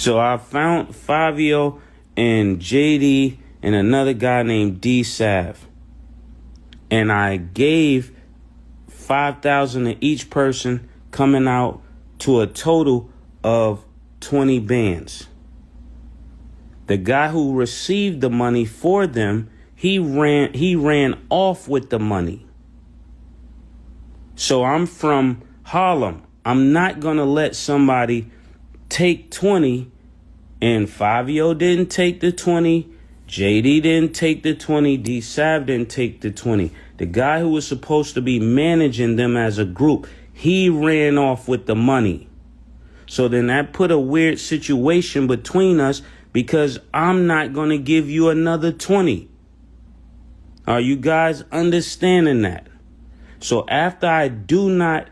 So I found Fivio and JD and another guy named D Sav. And I gave 5,000 to each person, coming out to a total of 20 bands. The guy who received the money for them, he ran off with the money. So I'm from Harlem. I'm not going to let somebody take 20, and Fivio didn't take the 20. JD didn't take the 20. D Sav didn't take the 20. The guy who was supposed to be managing them as a group, he ran off with the money. So then that put a weird situation between us, because I'm not going to give you another 20. Are you guys understanding that? So after I do not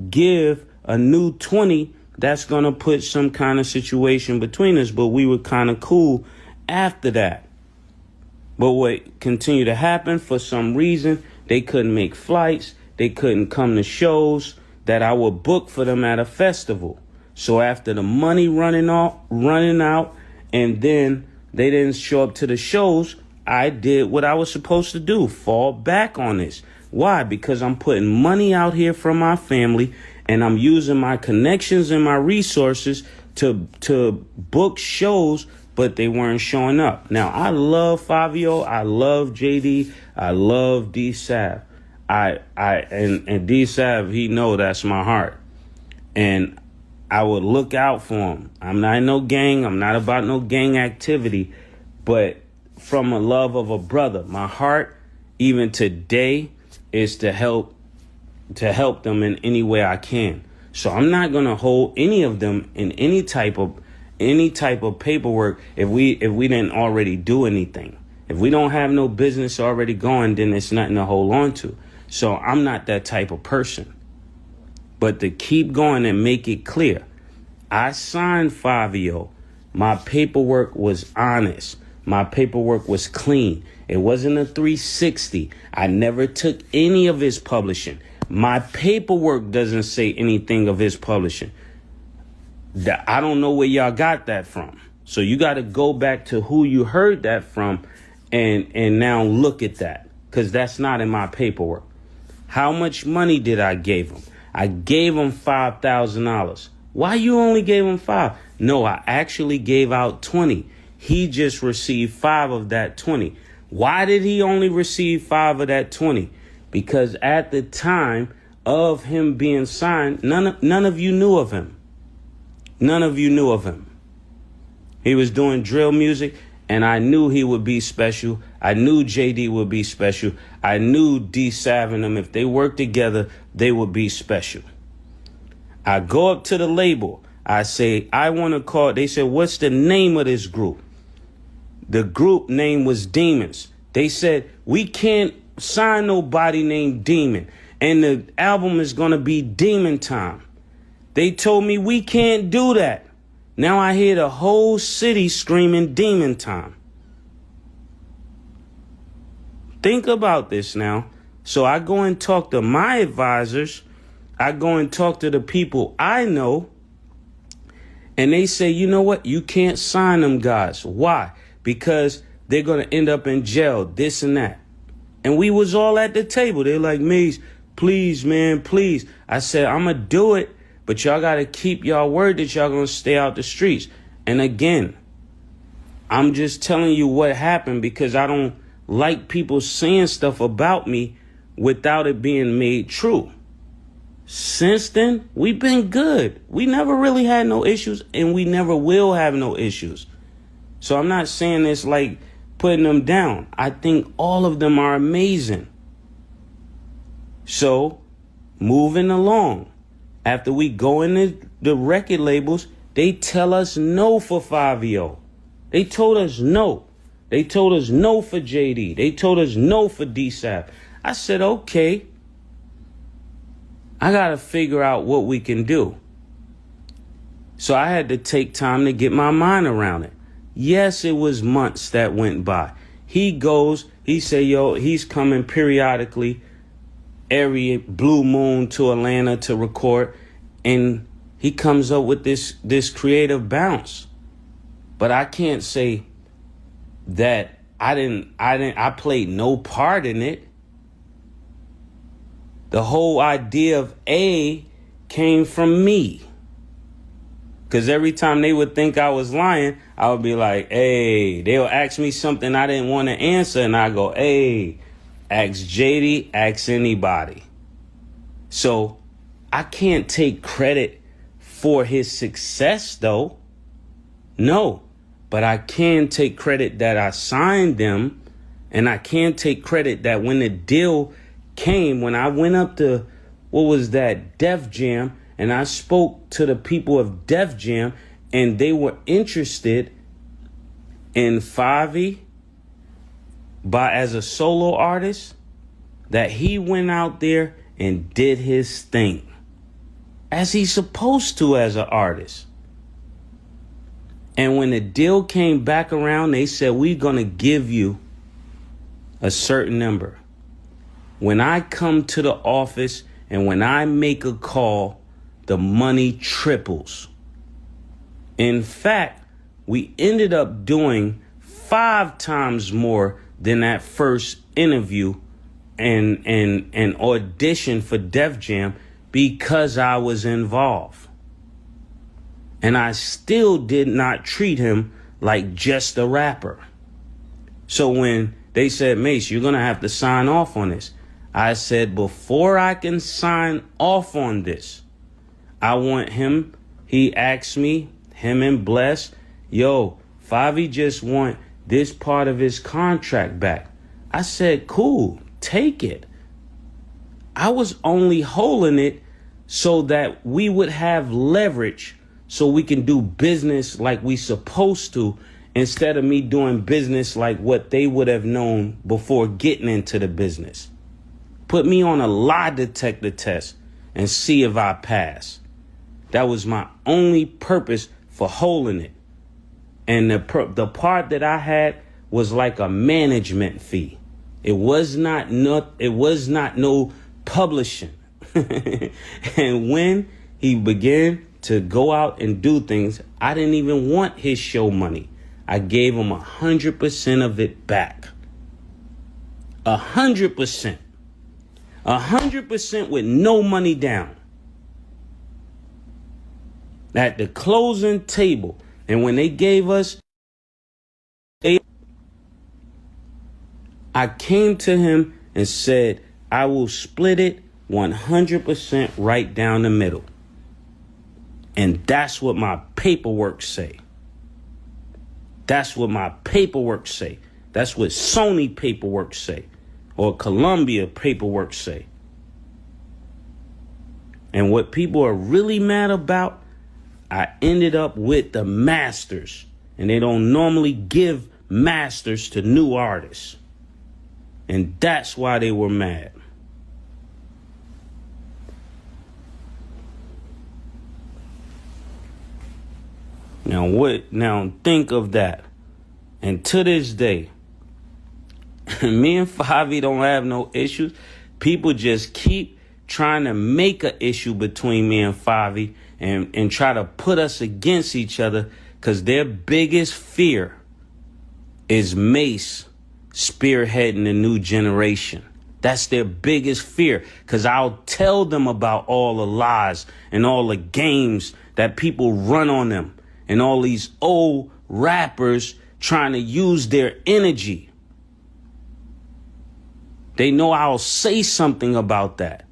give a new 20, that's going to put some kind of situation between us. But we were kind of cool after that. But what continued to happen, for some reason, they couldn't make flights. They couldn't come to shows that I would book for them at a festival. So after the money running out, and then they didn't show up to the shows, I did what I was supposed to do, fall back on this. Why? Because I'm putting money out here from my family, and I'm using my connections and my resources to book shows, but they weren't showing up. Now, I love Fivio, I love JD, I love D Sav. And D Sav, he know that's my heart. And I would look out for him. I'm not in no gang. I'm not about no gang activity. But from a love of a brother, my heart, even today, is to help them in any way I can. So I'm not going to hold any of them in any type of paperwork if we didn't already do anything. If we don't have no business already going, then it's nothing to hold on to. So I'm not that type of person. But to keep going and make it clear, I signed Fivio. My paperwork was honest. My paperwork was clean. It wasn't a 360. I never took any of his publishing. My paperwork doesn't say anything of his publishing. I don't know where y'all got that from. So you got to go back to who you heard that from and now look at that, because that's not in my paperwork. How much money did I give him? I gave him $5,000. Why you only gave him 5? No, I actually gave out 20. He just received 5 of that 20. Why did he only receive 5 of that 20? Because at the time of him being signed, none of you knew of him. None of you knew of him. He was doing drill music, and I knew he would be special. I knew JD would be special. I knew D Sav and them, if they worked together, they would be special. I go up to the label. I say, I want to call. They said, what's the name of this group? The group name was Demons. They said, we can't sign nobody named Demon, and the album is going to be Demon Time. They told me we can't do that. Now I hear the whole city screaming Demon Time. Think about this now. So I go and talk to my advisors. I go and talk to the people I know. And they say, you know what? You can't sign them guys. Why? Because they're going to end up in jail, this and that. And we was all at the table. They're like, Maze, please, man, please. I said, I'm going to do it. But y'all got to keep y'all word that y'all going to stay out the streets. And again, I'm just telling you what happened, because I don't like people saying stuff about me without it being made true. Since then, we've been good. We never really had no issues, and we never will have no issues. So I'm not saying this like putting them down. I think all of them are amazing. So moving along. After we go into the record labels, they tell us no for Fivio. They told us no. They told us no for JD. They told us no for D-Sap. I said, okay, I got to figure out what we can do. So I had to take time to get my mind around it. Yes, it was months that went by. He goes, he say, yo, he's coming periodically every blue moon to Atlanta to record, and he comes up with this creative bounce. But I can't say that I played no part in it. The whole idea of A came from me. Because every time they would think I was lying, I would be like, hey, they'll ask me something I didn't want to answer. And I go, hey, ask JD, ask anybody. So I can't take credit for his success, though. No, but I can take credit that I signed them. And I can take credit that when the deal came, when I went up to, what was that, Def Jam, and I spoke to the people of Def Jam, and they were interested in Fivio as a solo artist, that he went out there and did his thing as he's supposed to as an artist. And when the deal came back around, they said, we're going to give you a certain number. When I come to the office and when I make a call, the money triples. In fact, we ended up doing 5 times more than that first interview and audition for Def Jam because I was involved. And I still did not treat him like just a rapper. So when they said, Mace, you're going to have to sign off on this, I said, before I can sign off on this, I want him. He asked me, him and Bless, yo, Fivio just want this part of his contract back. I said, cool, take it. I was only holding it so that we would have leverage so we can do business like we supposed to, instead of me doing business like what they would have known before getting into the business. Put me on a lie detector test and see if I pass. That was my only purpose for holding it. And the part that I had was like a management fee. It was not no publishing. And when he began to go out and do things, I didn't even want his show money. I gave him 100% of it back. 100%. 100% with no money down. At the closing table. And when they gave us, I came to him and said, I will split it 100% right down the middle. And that's what my paperwork say. That's what my paperwork say. That's what Sony paperwork say. Or Columbia paperwork say. And what people are really mad about, I ended up with the masters. And they don't normally give masters to new artists. And that's why they were mad. Now think of that. And to this day, me and Fivio don't have no issues. People just keep trying to make an issue between me and Fivio and try to put us against each other, because their biggest fear is Mace spearheading the new generation. That's their biggest fear, because I'll tell them about all the lies and all the games that people run on them and all these old rappers trying to use their energy. They know I'll say something about that.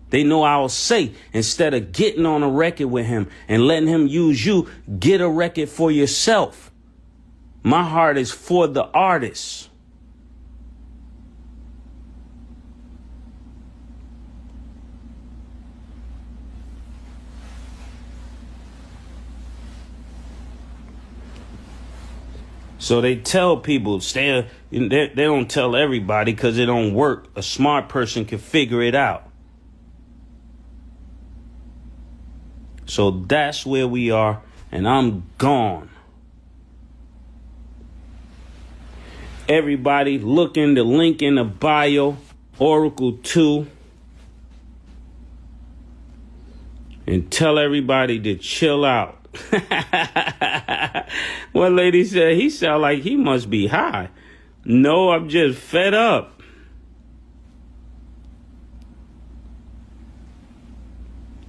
They know I'll say, instead of getting on a record with him and letting him use you, get a record for yourself. My heart is for the artists. So they tell people, they don't tell everybody because it don't work. A smart person can figure it out. So that's where we are, and I'm gone. Everybody look in the link in the bio, Oracle 2. And tell everybody to chill out. One lady said he sound like he must be high. No, I'm just fed up.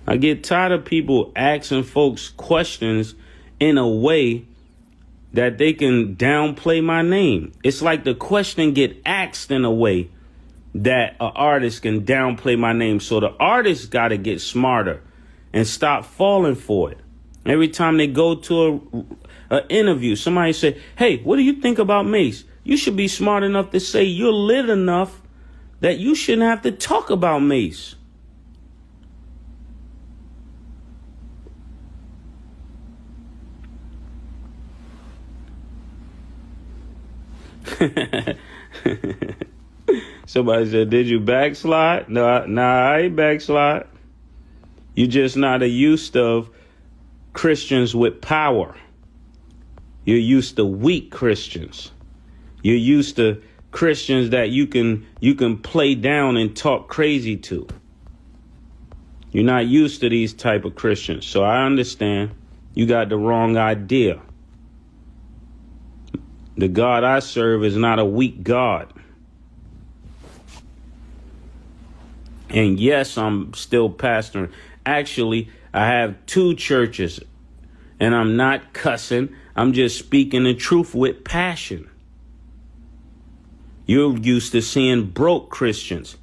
I get tired of people asking folks questions in a way that they can downplay my name. It's like the question get asked in a way that an artist can downplay my name. So the artist got to get smarter and stop falling for it. Every time they go to an interview, somebody say, hey, what do you think about Mace? You should be smart enough to say you're lit enough that you shouldn't have to talk about Mace. Somebody said, did you backslide? No, I ain't backslide. You just not used of Christians with power. You're used to weak Christians. You're used to Christians that you can play down and talk crazy to. You're not used to these type of Christians. So I understand you got the wrong idea. The God I serve is not a weak God. And yes, I'm still pastoring. Actually, I have 2 churches, and I'm not cussing. I'm just speaking the truth with passion. You're used to seeing broke Christians,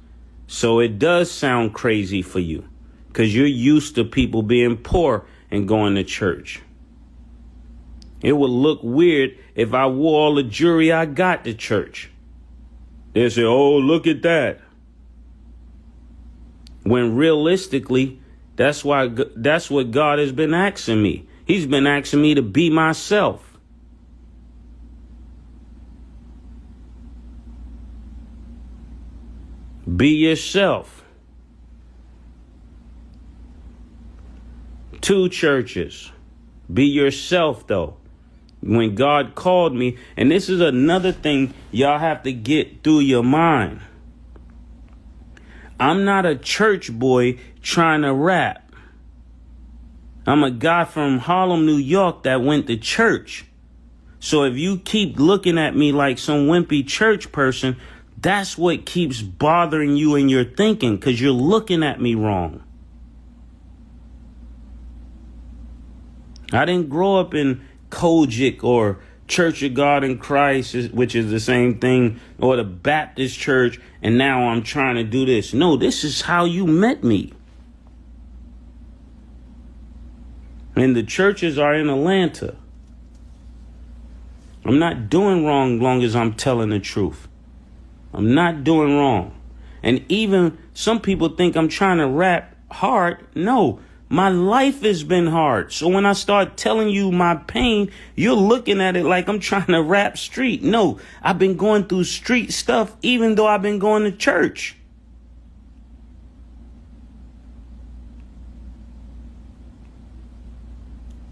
so it does sound crazy for you because you're used to people being poor and going to church. It would look weird if I wore all the jewelry I got to church. They say, oh, look at that. When realistically, that's what God has been asking me. He's been asking me to be myself. Be yourself. 2 churches. Be yourself, though. When God called me, and this is another thing y'all have to get through your mind. I'm not a church boy trying to rap. I'm a guy from Harlem, New York that went to church. So if you keep looking at me like some wimpy church person, that's what keeps bothering you in your thinking, because you're looking at me wrong. I didn't grow up in Kojic or Church of God in Christ, which is the same thing, or the Baptist church, and now I'm trying to do this. No, this is how you met me. And the churches are in Atlanta. I'm not doing wrong long as I'm telling the truth. I'm not doing wrong. And even some people think I'm trying to rap hard. No. My life has been hard. So when I start telling you my pain, you're looking at it like I'm trying to rap street. No, I've been going through street stuff even though I've been going to church.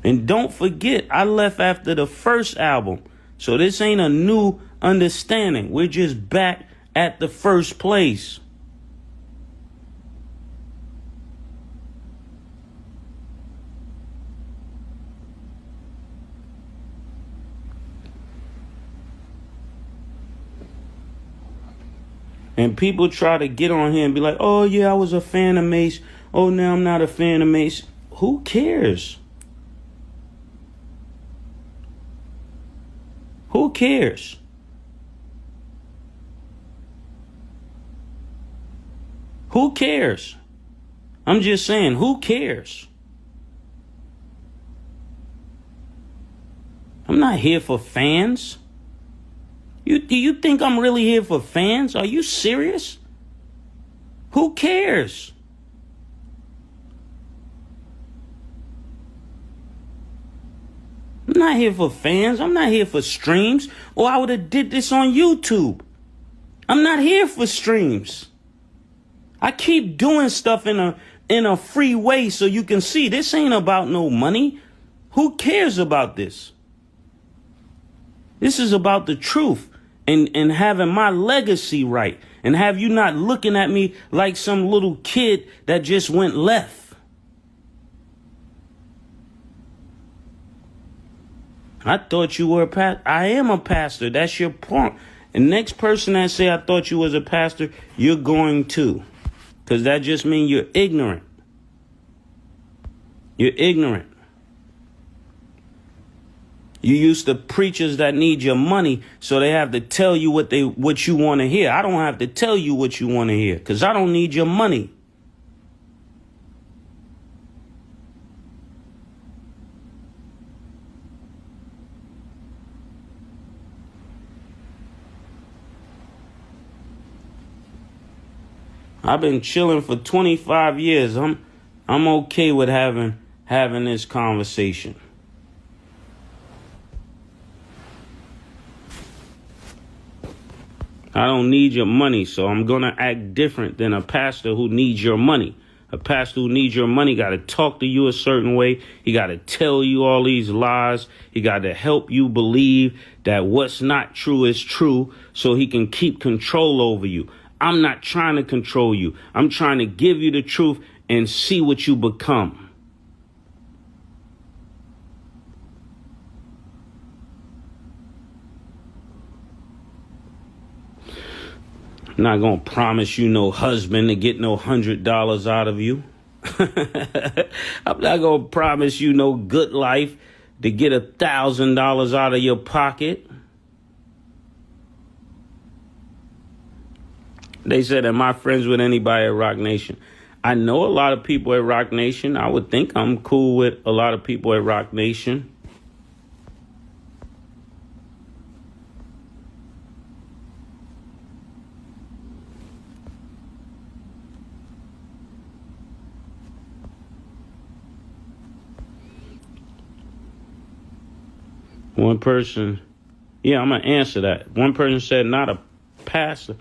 And don't forget, I left after the first album. So this ain't a new understanding. We're just back at the first place. And people try to get on here and be like, oh, yeah, I was a fan of Mace. Oh, now I'm not a fan of Mace. Who cares? Who cares? Who cares? I'm just saying, who cares? I'm not here for fans. Do you think I'm really here for fans? Are you serious? Who cares? I'm not here for fans. I'm not here for streams, or I would have did this on YouTube. I'm not here for streams. I keep doing stuff in a free way so you can see this ain't about no money. Who cares about this? This is about the truth and having my legacy right, and have you not looking at me like some little kid that just went left. I thought you were a pastor. I am a pastor. That's your point. And next person that say I thought you was a pastor, you're going to. Because that just means you're ignorant. You're ignorant. You used to preachers that need your money, so they have to tell you what you want to hear. I don't have to tell you what you want to hear, because I don't need your money. I've been chilling for 25 years. I'm okay with having this conversation. I don't need your money, so I'm going to act different than a pastor who needs your money. A pastor who needs your money got to talk to you a certain way. He got to tell you all these lies. He got to help you believe that what's not true is true so he can keep control over you. I'm not trying to control you. I'm trying to give you the truth and see what you become. I'm not going to promise you no husband to get no $100 out of you. I'm not going to promise you no good life to get $1,000 out of your pocket. They said, am I friends with anybody at Rock Nation? I know a lot of people at Rock Nation. I would think I'm cool with a lot of people at Rock Nation. One person, I'm going to answer that. One person said, not a pastor.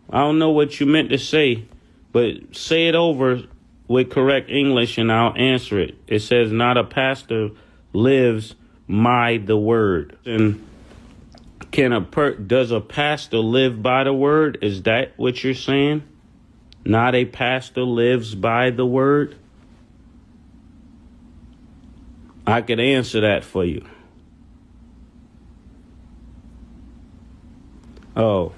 I don't know what you meant to say, but say it over with correct English and I'll answer it. It says, not a pastor lives by the word. And does a pastor live by the word? Is that what you're saying? Not a pastor lives by the word? I could answer that for you. Oh,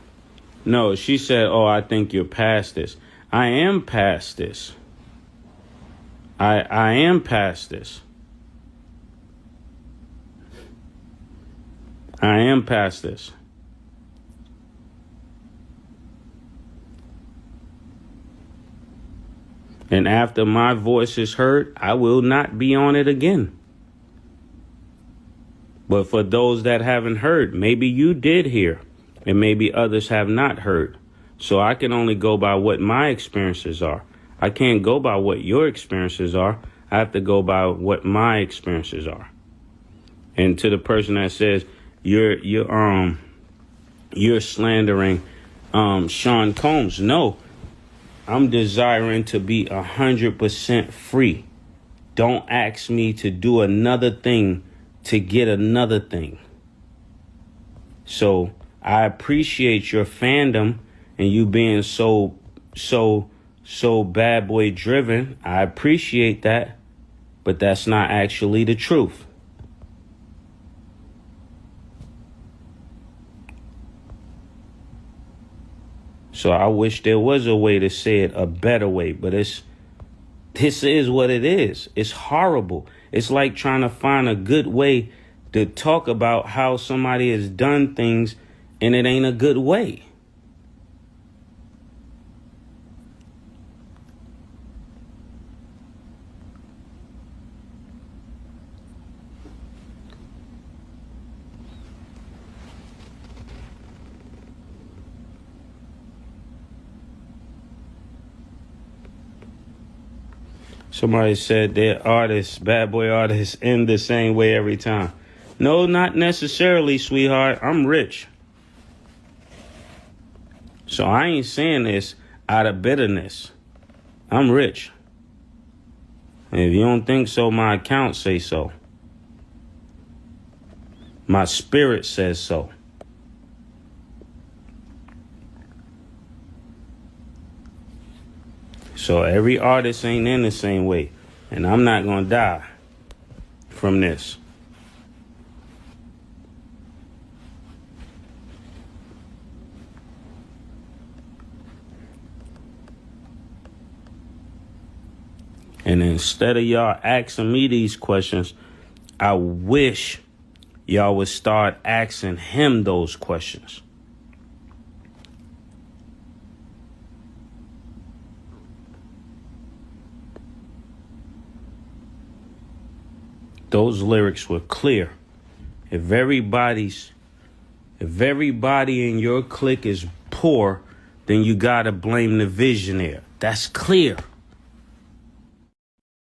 no, she said, I think you're past this. I am past this. I am past this. I am past this. And after my voice is heard, I will not be on it again. But for those that haven't heard, maybe you did hear. And maybe others have not heard. So I can only go by what my experiences are. I can't go by what your experiences are. I have to go by what my experiences are. And to the person that says you're slandering Sean Combs, no. I'm desiring to be 100% free. Don't ask me to do another thing to get another thing. So I appreciate your fandom and you being so bad boy driven. I appreciate that, but that's not actually the truth. So I wish there was a way to say it, a better way, but this is what it is. It's horrible. It's like trying to find a good way to talk about how somebody has done things and it ain't a good way. Somebody said their artists, bad boy artists, end the same way every time. No, not necessarily, sweetheart. I'm rich. So I ain't saying this out of bitterness. I'm rich. And if you don't think so, my account say so. My spirit says so. So every artist ain't in the same way. And I'm not going to die from this. And instead of y'all asking me these questions, I wish y'all would start asking him those questions. Those lyrics were clear. If everybody in your clique is poor, then you gotta blame the visionary. That's clear.